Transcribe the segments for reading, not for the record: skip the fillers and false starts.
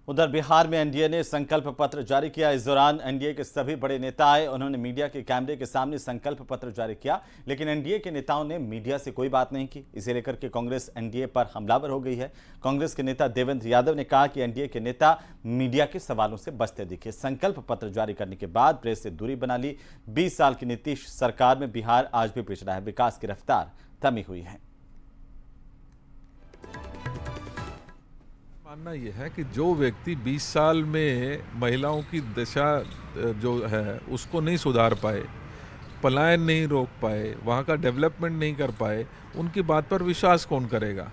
उधर बिहार में एनडीए ने संकल्प पत्र जारी किया। इस दौरान एनडीए के सभी बड़े नेता आए। उन्होंने मीडिया के कैमरे के सामने संकल्प पत्र जारी किया, लेकिन एनडीए के नेताओं ने मीडिया से कोई बात नहीं की। इसे लेकर के कांग्रेस एनडीए पर हमलावर हो गई है। कांग्रेस के नेता देवेंद्र यादव ने कहा कि एनडीए के नेता मीडिया के सवालों से बचते दिखे। संकल्प पत्र जारी करने के बाद प्रेस से दूरी बना ली। 20 साल की नीतीश सरकार में बिहार आज भी पिछड़ा है। विकास की रफ्तार थमी हुई है। मानना यह है कि जो व्यक्ति 20 साल में महिलाओं की दशा जो है उसको नहीं सुधार पाए, पलायन नहीं रोक पाए, वहाँ का डेवलपमेंट नहीं कर पाए, उनकी बात पर विश्वास कौन करेगा।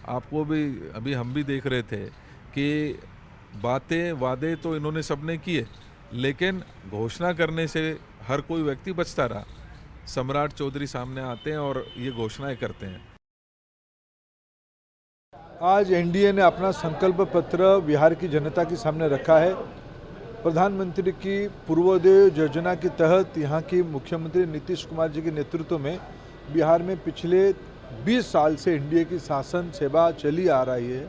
आपको भी अभी हम भी देख रहे थे कि बातें वादे तो इन्होंने सबने किए, लेकिन घोषणा करने से हर कोई व्यक्ति बचता रहा। सम्राट चौधरी सामने आते हैं और ये घोषणाएं करते हैं। आज एनडीए ने अपना संकल्प पत्र बिहार की जनता के सामने रखा है। प्रधानमंत्री की पूर्वोदय योजना के तहत यहाँ की मुख्यमंत्री नीतीश कुमार जी के नेतृत्व में बिहार में पिछले 20 साल से एनडीए की शासन सेवा चली आ रही है।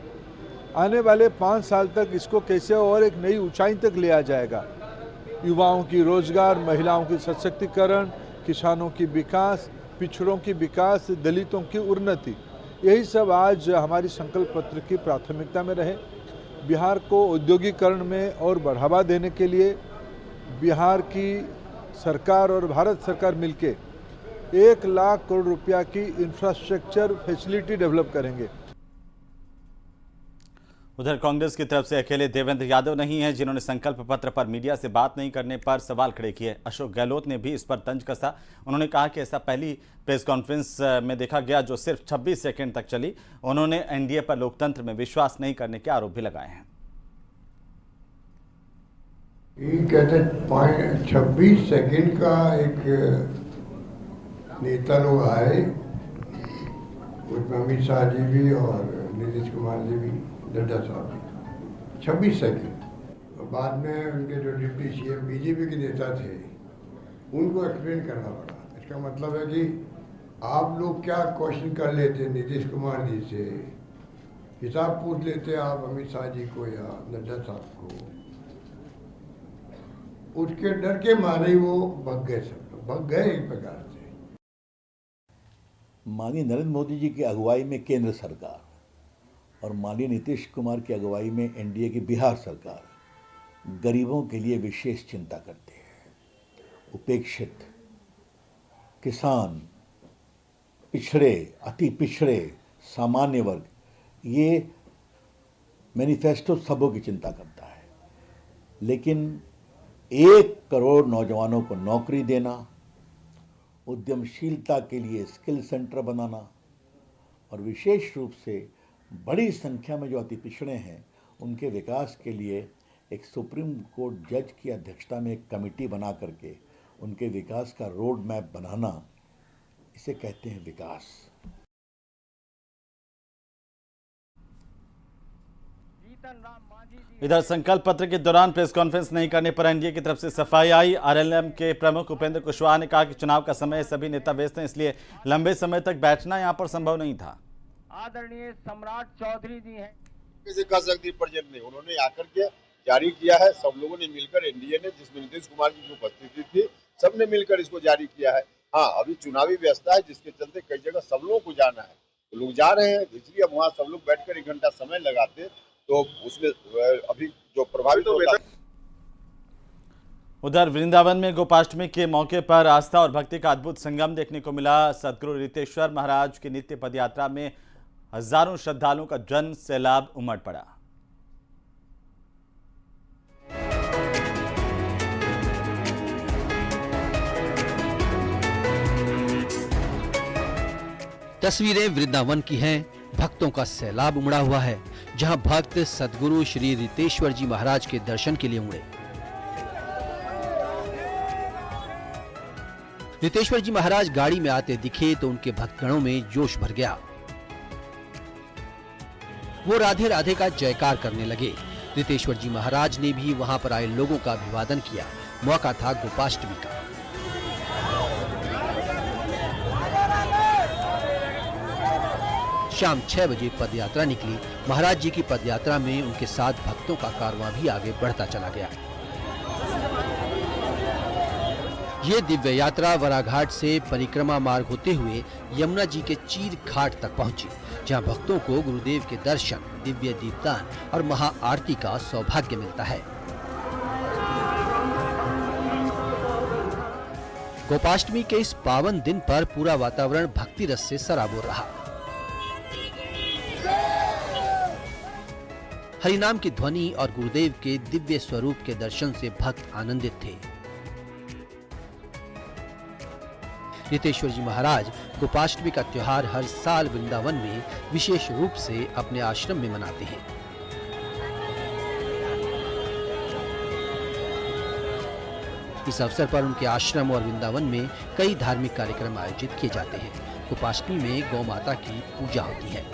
आने वाले 5 साल तक इसको कैसे और एक नई ऊंचाई तक लिया जाएगा। युवाओं की रोजगार, महिलाओं की सशक्तिकरण, किसानों की विकास, पिछड़ों की विकास, दलितों की उन्नति, यही सब आज हमारी संकल्प पत्र की प्राथमिकता में रहे। बिहार को औद्योगिकरण में और बढ़ावा देने के लिए बिहार की सरकार और भारत सरकार मिलके 1 लाख करोड़ रुपया की इंफ्रास्ट्रक्चर फैसिलिटी डेवलप करेंगे। उधर कांग्रेस की तरफ से अकेले देवेंद्र यादव नहीं हैं जिन्होंने संकल्प पत्र पर मीडिया से बात नहीं करने पर सवाल खड़े किए। अशोक गहलोत ने भी इस पर तंज कसा। उन्होंने कहा कि ऐसा पहली प्रेस कॉन्फ्रेंस में देखा गया जो सिर्फ 26 सेकंड तक चली। उन्होंने एनडीए पर लोकतंत्र में विश्वास नहीं करने के आरोप भी लगाए हैं। ये कहते 26 सेकंड का एक नेता लोग आए, उसमें अमित शाह जी भी और नीतीश कुमार जी भी, नड्डा साहब भी। 26 सेकंड। और बाद में उनके जो डिप्टी सीएम बीजेपी के नेता थे उनको एक्सप्लेन करना पड़ा। इसका मतलब है कि आप लोग क्या क्वेश्चन कर लेते नीतीश कुमार जी से, हिसाब पूछ लेते आप अमित शाह जी को या नड्डा साहब को। उसके डर के मारे वो भग गए, सब लोग भग गए एक प्रकार से। माननीय नरेंद्र मोदी जी की अगुवाई में केंद्र सरकार और माननीय नीतीश कुमार की अगुवाई में एनडीए की बिहार सरकार गरीबों के लिए विशेष चिंता करती है। उपेक्षित, किसान, पिछड़े, अति पिछड़े, सामान्य वर्ग, ये मैनिफेस्टो सबों की चिंता करता है। लेकिन 1 करोड़ नौजवानों को नौकरी देना, उद्यमशीलता के लिए स्किल सेंटर बनाना और विशेष रूप से बड़ी संख्या में जो अति पिछड़े हैं उनके विकास के लिए एक सुप्रीम कोर्ट जज की अध्यक्षता में एक कमेटी बना करके उनके विकास का रोड मैप बनाना, इसे कहते हैं विकास। इधर संकल्प पत्र के दौरान प्रेस कॉन्फ्रेंस नहीं करने पर एनडीए की तरफ से सफाई आई। आरएलएम के प्रमुख उपेंद्र कुशवाहा ने कहा कि चुनाव का समय सभी नेता व्यस्त हैं, इसलिए लंबे समय तक बैठना यहां पर संभव नहीं था। आदरणीय सम्राट चौधरी जी हैं, किसी का शक्ति प्रेजेंट नहीं, उन्होंने आकर के जारी किया है। सब लोगों ने मिलकर, एनडीए ने, जिसमें नीतीश कुमार जी की उपस्थिति थी, सबने मिलकर इसको जारी किया है। हाँ, अभी चुनावी व्यवस्था है जिसके चलते कई जगह सब लोगों को जाना है, तो लोग जा रहे हैं, इसलिए अब वहाँ सब लोग बैठकर 1 घंटा समय लगाते तो उसमें अभी जो प्रभावित होता है। उधर वृंदावन में गोपाष्टमी के मौके पर आस्था और भक्ति का अद्भुत संगम देखने को मिला। सदगुरु रितेश्वर महाराज की नित्य पदयात्रा में हजारों श्रद्धालुओं का जन सैलाब उमड़ पड़ा। तस्वीरें वृंदावन की हैं। भक्तों का सैलाब उमड़ा हुआ है, जहां भक्त सदगुरु श्री रितेश्वर जी महाराज के दर्शन के लिए उमड़े। रितेश्वर जी महाराज गाड़ी में आते दिखे तो उनके भक्तगणों में जोश भर गया। वो राधे राधे का जयकार करने लगे। रितेश्वर जी महाराज ने भी वहां पर आए लोगों का अभिवादन किया। मौका था गोपाष्टमी का। शाम 6 बजे पदयात्रा निकली महाराज जी की पदयात्रा में उनके साथ भक्तों का कारवां भी आगे बढ़ता चला गया। ये दिव्य यात्रा वराघाट से परिक्रमा मार्ग होते हुए यमुना जी के चीर घाट तक पहुंची, जहां भक्तों को गुरुदेव के दर्शन, दिव्य दीपदान और महाआरती का सौभाग्य मिलता है। गोपाष्टमी के इस पावन दिन पर पूरा वातावरण भक्ति रस से सराबोर रहा। हरिनाम की ध्वनि और गुरुदेव के दिव्य स्वरूप के दर्शन से भक्त आनंदित थे। रितेश्वर जी महाराज गोपाष्टमी का त्योहार हर साल वृंदावन में विशेष रूप से अपने आश्रम में मनाते हैं। इस अवसर पर उनके आश्रम और वृंदावन में कई धार्मिक कार्यक्रम आयोजित किए जाते हैं। गोपाष्टमी में गौ माता की पूजा होती है।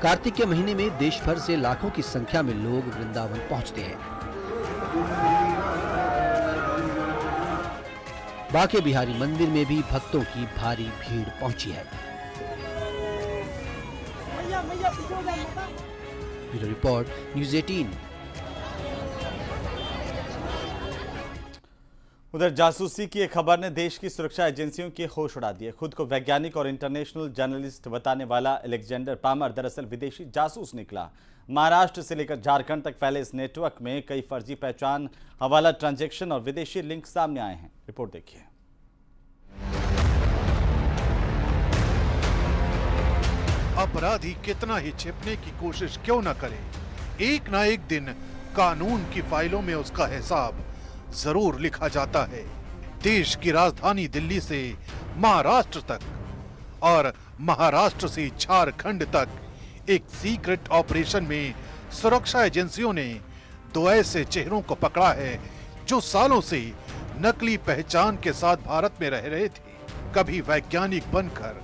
कार्तिक के महीने में देश भर से लाखों की संख्या में लोग वृंदावन पहुंचते हैं। बांके बिहारी मंदिर में भी भक्तों की भारी भीड़ पहुंची है। Bureau report, news 18। उधर जासूसी की एक खबर ने देश की सुरक्षा एजेंसियों की होश उड़ा दी है। खुद को वैज्ञानिक और इंटरनेशनल जर्नलिस्ट बताने वाला अलेक्जेंडर पामर दरअसल विदेशी जासूस निकला। महाराष्ट्र से लेकर झारखंड तक फैले इस नेटवर्क में कई फर्जी पहचान, हवाला ट्रांजैक्शन और विदेशी लिंक सामने आए हैं। रिपोर्ट देखिए। अपराधी कितना ही छिपने की कोशिश क्यों न करे, एक ना एक दिन कानून की फाइलों में उसका हिसाब जरूर लिखा जाता है। देश की राजधानी दिल्ली से महाराष्ट्र तक और महाराष्ट्र से झारखंड तक एक सीक्रेट ऑपरेशन में सुरक्षा एजेंसियों ने दो ऐसे चेहरों को पकड़ा है जो सालों से नकली पहचान के साथ भारत में रह रहे थे। कभी वैज्ञानिक बनकर,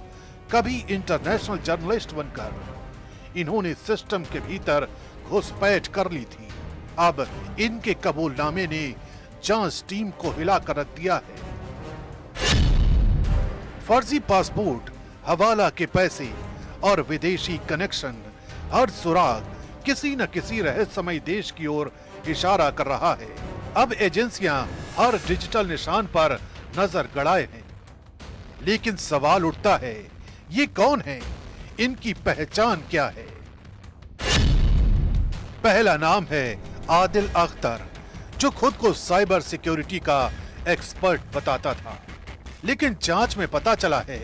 कभी इंटरनेशनल जर्नलिस्ट बनकर इन्होंने सिस्टम के भीतर घुसपैठ कर ली थी। अब इनके कबूलनामे ने जांच टीम को हिला कर रख दिया है। फर्जी पासपोर्ट, हवाला के पैसे और विदेशी कनेक्शन, हर सुराग किसी न किसी रहस्यमय देश की ओर इशारा कर रहा है। अब एजेंसियां हर डिजिटल निशान पर नजर गड़ाए हैं, लेकिन सवाल उठता है, ये कौन है? इनकी पहचान क्या है? पहला नाम है आदिल अख्तर, जो खुद को साइबर सिक्योरिटी का एक्सपर्ट बताता था, लेकिन जांच में पता चला है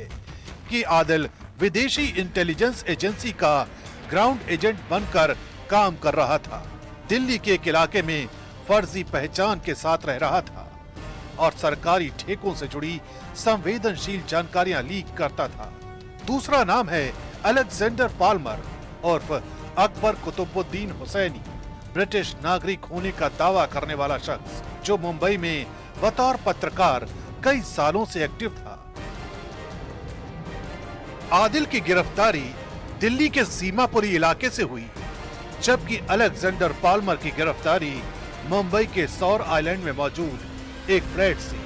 कि आदिल विदेशी इंटेलिजेंस एजेंसी का ग्राउंड एजेंट बनकर काम कर रहा था। दिल्ली के एक इलाके में फर्जी पहचान के साथ रह रहा था और सरकारी ठेकों से जुड़ी संवेदनशील जानकारियां लीक करता था। दूसरा नाम है अलेक्जेंडर पाल्मर उर्फ अकबर कुतुबुद्दीन हुसैनी, ब्रिटिश नागरिक होने का दावा करने वाला शख्स जो मुंबई में बतौर पत्रकार कई सालों से एक्टिव था। आदिल की गिरफ्तारी दिल्ली के सीमापुरी इलाके से हुई, जबकि अलेक्जेंडर पाल्मर की गिरफ्तारी मुंबई के सौर आइलैंड में मौजूद एक फ्लैट से।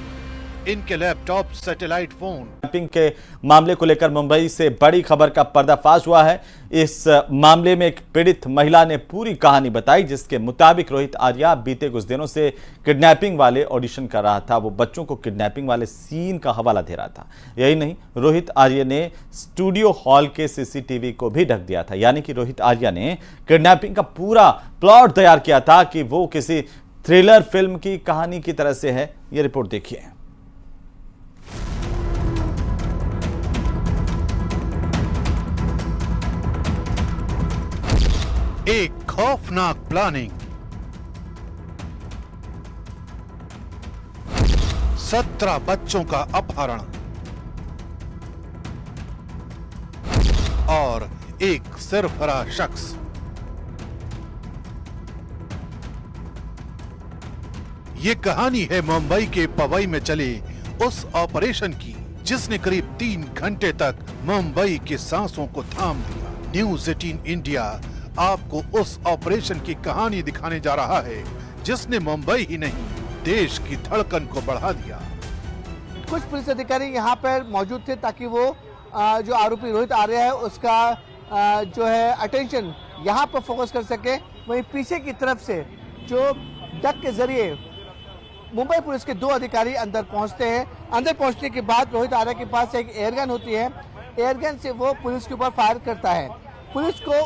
इनके लैपटॉप, सैटेलाइट फोन किडनैपिंग के मामले को लेकर मुंबई से बड़ी खबर का पर्दाफाश हुआ है। इस मामले में एक पीड़ित महिला ने पूरी कहानी बताई, जिसके मुताबिक रोहित आर्या बीते कुछ दिनों से किडनैपिंग वाले ऑडिशन कर रहा था। वो बच्चों को किडनैपिंग वाले सीन का हवाला दे रहा था। यही नहीं, रोहित आर्या ने स्टूडियो हॉल के सीसीटीवी को भी ढक दिया था। यानी कि रोहित आर्या ने किडनैपिंग का पूरा प्लॉट तैयार किया था कि वो किसी थ्रिलर फिल्म की कहानी की तरह से है। ये रिपोर्ट देखिए। एक खौफनाक प्लानिंग, 17 बच्चों का अपहरण और एक सरफरा शख्स। ये कहानी है मुंबई के पवई में चले उस ऑपरेशन की जिसने करीब 3 घंटे तक मुंबई की सांसों को थाम दिया। न्यूज़ 18 इंडिया आपको उस ऑपरेशन की कहानी दिखाने जा रहा है जिसने मुंबई ही नहीं, देश की धड़कन को बढ़ा दिया। कुछ पुलिस अधिकारी यहाँ पर मौजूद थे ताकि वो जो आरोपी रोहित आर्या है उसका जो है अटेंशन यहाँ पर फोकस कर सके। वहीं पीछे की तरफ से जो डक के जरिए मुंबई पुलिस के 2 अधिकारी अंदर पहुंचते हैं। अंदर पहुंचने के बाद रोहित आर्या के पास एक एयरगन होती है, एयरगन से वो पुलिस के ऊपर फायर करता है। पुलिस को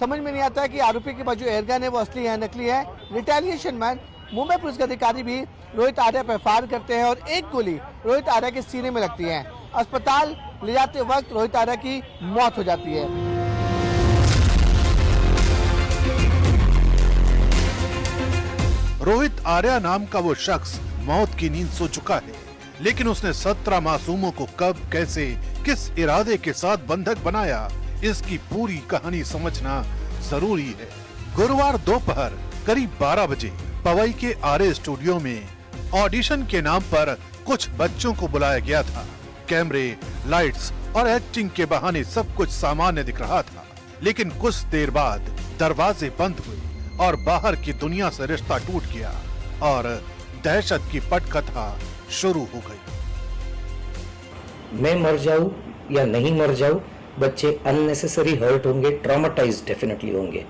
समझ में नहीं आता है कि आरोपी के पास जो एयरगन है वो असली है नकली है। रिटेलिएशन में मुंबई पुलिस के अधिकारी भी रोहित आर्या पर फायर करते हैं और एक गोली रोहित आर्या के सीने में लगती है। अस्पताल ले जाते वक्त रोहित आर्या की मौत हो जाती है। रोहित आर्या नाम का वो शख्स मौत की नींद सो चुका है, लेकिन उसने 17 मासूमों को कब, कैसे, किस इरादे के साथ बंधक बनाया, इसकी पूरी कहानी समझना जरूरी है। गुरुवार दोपहर करीब 12 बजे पवई के आर्य स्टूडियो में ऑडिशन के नाम पर कुछ बच्चों को बुलाया गया था। कैमरे, लाइट्स और एक्टिंग के बहाने सब कुछ सामान्य दिख रहा था, लेकिन कुछ देर बाद दरवाजे बंद हुए और बाहर की दुनिया से रिश्ता टूट गया और दहशत की पटकथा शुरू हो गई। मैं मर जाऊं या नहीं मर जाऊं, बच्चे अननेसेसरी हर्ट होंगे, ट्रॉमाटाइज डेफिनेटली होंगे।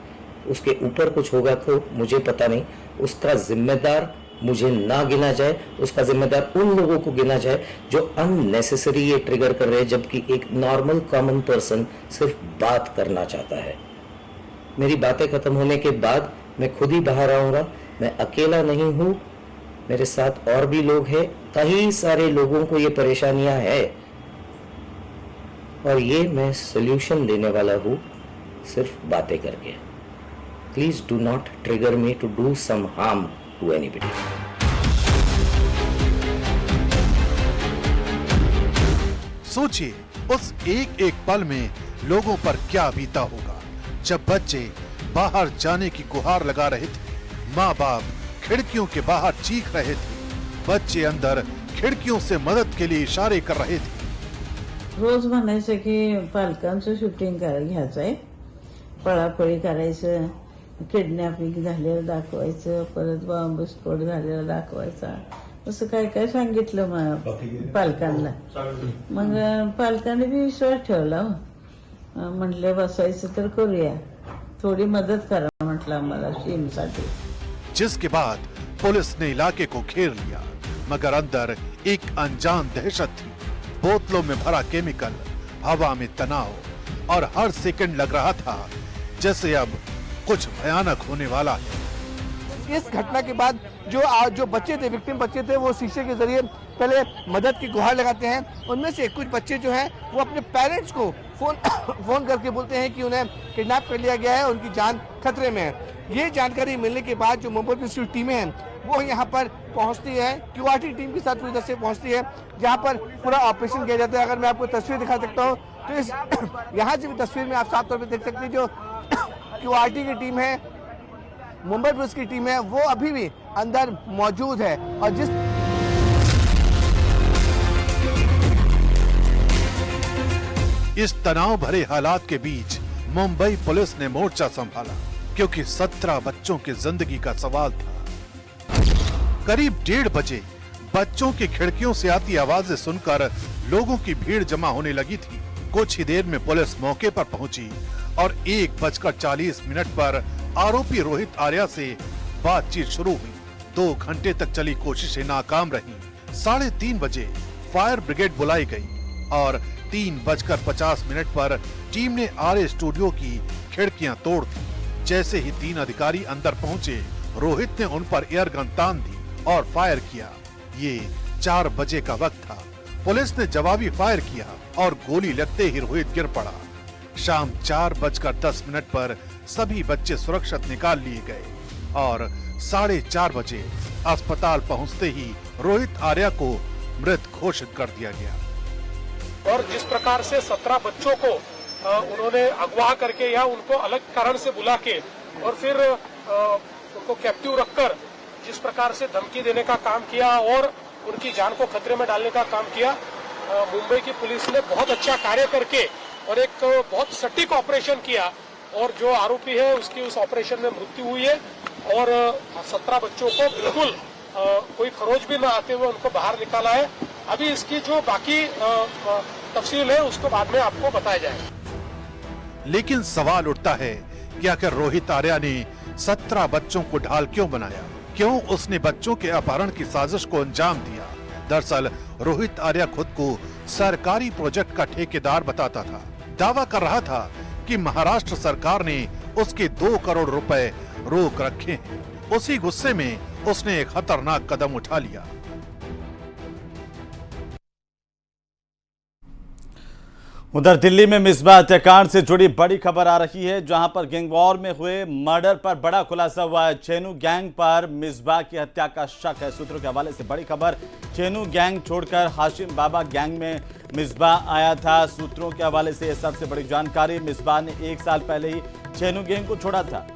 उसके ऊपर कुछ होगा तो मुझे पता नहीं, उसका जिम्मेदार मुझे ना गिना जाए, उसका जिम्मेदार उन लोगों को गिना जाए जो अननेसेसरी ये ट्रिगर कर रहे हैं, जबकि एक नॉर्मल कॉमन पर्सन सिर्फ बात करना चाहता है। मेरी बातें खत्म होने के बाद मैं खुद ही बाहर आऊंगा। मैं अकेला नहीं हूं, मेरे साथ और भी लोग हैं। कई सारे लोगों को ये परेशानियां है और ये मैं सोल्यूशन देने वाला हूं सिर्फ बातें करके। Please do not trigger me to do some harm to anybody. सोचिए उस एक एक पल में लोगों पर क्या बीता होगा जब बच्चे बाहर जाने की गुहार लगा रहे थे, माँ बाप खिड़कियों के बाहर चीख रहे थे, बच्चे अंदर खिडकियों से मदत के लिए इशारे कर रहे थे। रोज म्हणायचं की पालकांचं शूटिंग घ्यायचंय, पळापळी करायचं, किडनॅपिंग झालेलं दाखवायचं, परत बॉम्बस्फोट झालेला दाखवायचा, असं काय काय सांगितलं पालकांना। मग पालकांनी भी विश्वास ठेवला। म्हटले बसायचं तर करूया, थोड़ी मदद करा म्हटलं आम्हाला टीमसाठी। जिसके बाद पुलिस ने इलाके को घेर लिया, मगर अंदर एक अनजान दहशत थी। बोतलों में भरा केमिकल, हवा में तनाव और हर सेकंड लग रहा था जैसे अब कुछ भयानक होने वाला है। इस घटना के बाद जो बच्चे थे, विक्टिम बच्चे थे, वो शीशे के जरिए पहले मदद की गुहार लगाते हैं। उनमें से कुछ बच्चे जो हैं वो अपने पेरेंट्स को फोन करके बोलते हैं कि उन्हें किडनैप कर लिया गया है, उनकी जान खतरे में है। ये जानकारी मिलने के बाद जो मुंबई पुलिस की टीमें हैं वो यहाँ पर पहुँचती है, QRT टीम के साथ पूरी तरह से पहुँचती है, जहाँ पर पूरा ऑपरेशन किया जाता है। अगर मैं आपको तस्वीर दिखा सकता हूँ तो इस यहाँ से भी तस्वीर में आप साफ तौर पर देख सकते हैं जो QRT की टीम है, मुंबई पुलिस की टीम है, वो अभी भी अंदर मौजूद है। और जिस इस तनाव भरे हालात के बीच मुंबई पुलिस ने मोर्चा संभाला, क्योंकि 17 बच्चों की जिंदगी का सवाल था। करीब 1:30 बजे बच्चों की खिड़कियों से आती आवाजें सुनकर लोगों की भीड़ जमा होने लगी थी। कुछ ही देर में पुलिस मौके पर पहुंची और 1:40 पर आरोपी रोहित आर्या से बातचीत शुरू हुई। 2 घंटे तक चली कोशिशें नाकाम रहीं। 3:30 बजे फायर ब्रिगेड बुलाई गई और 3:50 पर टीम ने आर्य स्टूडियो की खिड़कियां तोड़ दी। जैसे ही 3 अधिकारी अंदर पहुंचे, रोहित ने उन पर एयरगन तान दी और फायर किया। ये 4 बजे का वक्त था। पुलिस ने जवाबी फायर किया और गोली लगते ही रोहित गिर पड़ा। शाम 4:10 पर सभी बच्चे सुरक्षित निकाल लिए गए और 4:30 बजे अस्पताल पहुंचते ही रोहित आर्या को मृत घोषित कर दिया गया। और जिस प्रकार से 17 बच्चों को उन्होंने अगवा करके या उनको अलग कारण से बुला के और फिर उनको कैप्टिव रखकर जिस प्रकार से धमकी देने का काम किया और उनकी जान को खतरे में डालने का काम किया, मुंबई की पुलिस ने बहुत अच्छा कार्य करके और एक बहुत सटीक ऑपरेशन किया और जो आरोपी है उसकी उस ऑपरेशन में मृत्यु हुई है और 17 बच्चों को बिल्कुल कोई खरोच भी न आते हुए उनको बाहर निकाला है। अभी इसकी जो बाकी तफसील है उसको बाद में आपको बताया जाएगा। लेकिन सवाल उठता है कि आखिर रोहित आर्या ने 17 बच्चों को ढाल क्यों बनाया? क्यों उसने बच्चों के अपहरण की साजिश को अंजाम दिया? दरअसल रोहित आर्या खुद को सरकारी प्रोजेक्ट का ठेकेदार बताता था। दावा कर रहा था कि महाराष्ट्र सरकार ने उसके 2 करोड़ रुपए रोक रखे हैं। उसी गुस्से में उसने एक खतरनाक कदम उठा लिया। उधर दिल्ली में मिसबा हत्याकांड से जुड़ी बड़ी खबर आ रही है, जहां पर गैंगवॉर में हुए मर्डर पर बड़ा खुलासा हुआ है। चेनू गैंग पर मिसबा की हत्या का शक है। सूत्रों के हवाले से बड़ी खबर, चेनू गैंग छोड़कर हाशिम बाबा गैंग में मिसबा आया था। सूत्रों के हवाले से यह सबसे बड़ी जानकारी, मिसबा ने 1 साल पहले ही चेनू गैंग को छोड़ा था।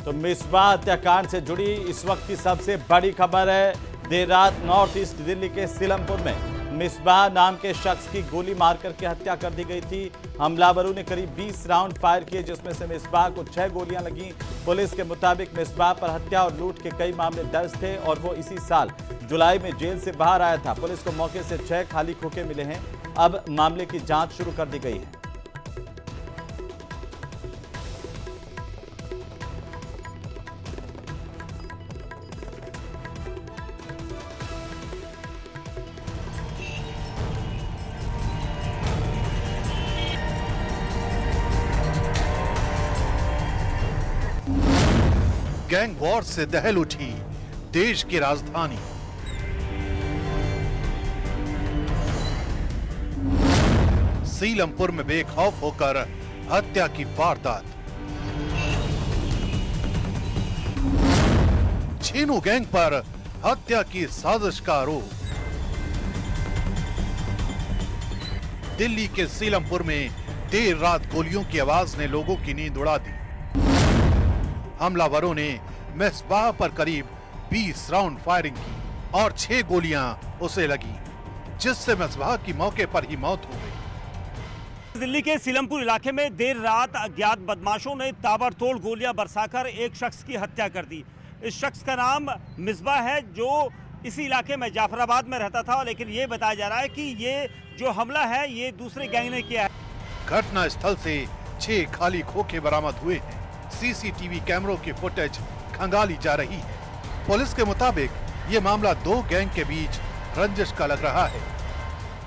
तो मिसबा हत्याकांड से जुड़ी इस वक्त की सबसे बड़ी खबर है। देर रात नॉर्थ ईस्ट दिल्ली के सीलमपुर में मिसबाह नाम के शख्स की गोली मारकर के हत्या कर दी गई थी। हमलावरों ने करीब 20 राउंड फायर किए, जिसमें से मिसबाह को 6 गोलियां लगीं। पुलिस के मुताबिक मिसबाह पर हत्या और लूट के कई मामले दर्ज थे और वो इसी साल जुलाई में जेल से बाहर आया था। पुलिस को मौके से 6 खाली खोखे मिले हैं। अब मामले की जांच शुरू कर दी गई है। गैंग वॉर से दहल उठी देश की राजधानी। सीलमपुर में बेखौफ होकर हत्या की वारदात। चेनू गैंग पर हत्या की साजिश का आरोप। दिल्ली के सीलमपुर में देर रात गोलियों की आवाज ने लोगों की नींद उड़ा दी। हमलावरों ने मिसबाह पर करीब 20 राउंड फायरिंग की और 6 गोलियां उसे लगी, जिससे मिसबाह की मौके पर ही मौत हो गई। दिल्ली के सीलमपुर इलाके में देर रात अज्ञात बदमाशों ने ताबड़तोड़ गोलियां बरसाकर एक शख्स की हत्या कर दी। इस शख्स का नाम मिसबाह है, जो इसी इलाके में जाफराबाद में रहता था, लेकिन ये बताया जा रहा है कि ये जो हमला है ये दूसरे गैंग ने किया है। घटना स्थल से 6 खाली खोखे बरामद हुए हैं। सीसीटीवी कैमरों की फुटेज खंगाली जा रही है। पुलिस के मुताबिक ये मामला 2 गैंग के बीच रंजिश का लग रहा है।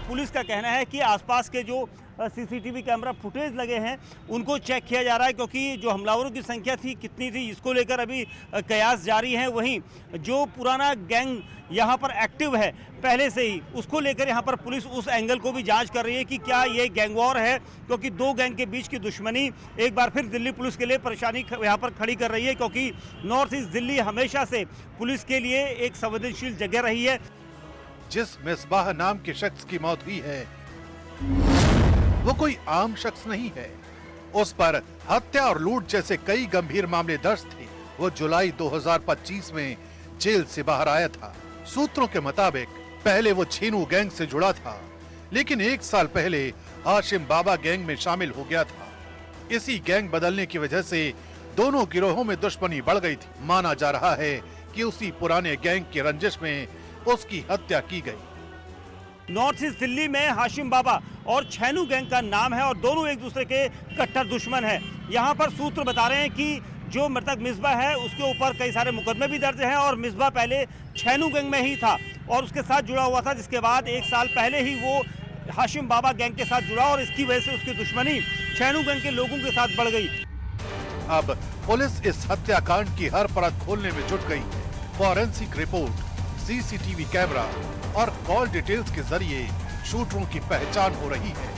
पुलिस का कहना है कि आसपास के जो सीसीटीवी कैमरा फुटेज लगे हैं उनको चेक किया जा रहा है, क्योंकि जो हमलावरों की संख्या थी कितनी थी इसको लेकर अभी कयास जारी है। वहीं जो पुराना गैंग यहाँ पर एक्टिव है पहले से ही, उसको लेकर यहाँ पर पुलिस उस एंगल को भी जांच कर रही है कि क्या ये गैंग वॉर है, क्योंकि 2 गैंग के बीच की दुश्मनी एक बार फिर दिल्ली पुलिस के लिए परेशानी यहाँ पर खड़ी कर रही है, क्योंकि नॉर्थ ईस्ट दिल्ली हमेशा से पुलिस के लिए एक संवेदनशील जगह रही है। जिस मिसबाह नाम के शख्स की मौत हुई है वो कोई आम शख्स नहीं है। उस पर हत्या और लूट जैसे कई गंभीर मामले दर्ज थे। वो जुलाई 2025 में जेल से बाहर आया था। सूत्रों के मुताबिक पहले वो चेनू गैंग से जुड़ा था, लेकिन 1 साल पहले हाशिम बाबा गैंग में शामिल हो गया था। इसी गैंग बदलने की वजह से दोनों गिरोहों में दुश्मनी बढ़ गई थी। माना जा रहा है कि उसी पुराने गैंग की रंजिश में उसकी हत्या की गई। नॉर्थ ईस्ट दिल्ली में हाशिम बाबा और चेनू गैंग का नाम है और दोनों एक दूसरे के कट्टर दुश्मन है। यहाँ पर सूत्र बता रहे हैं कि जो मृतक मिसबाह है उसके ऊपर कई सारे मुकदमे भी दर्ज हैं और मिसबाह पहले चेनू गैंग में ही था और उसके साथ जुड़ा हुआ था, जिसके बाद 1 साल पहले ही वो हाशिम बाबा गैंग के साथ जुड़ा और इसकी वजह से उसकी दुश्मनी चेनू गैंग के लोगों के साथ बढ़ गई। अब पुलिस इस हत्याकांड की हर परत खोलने में जुट गई। फॉरेंसिक रिपोर्ट, सीसीटीवी कैमरा और कॉल डिटेल्स के जरिए शूटरों की पहचान हो रही है।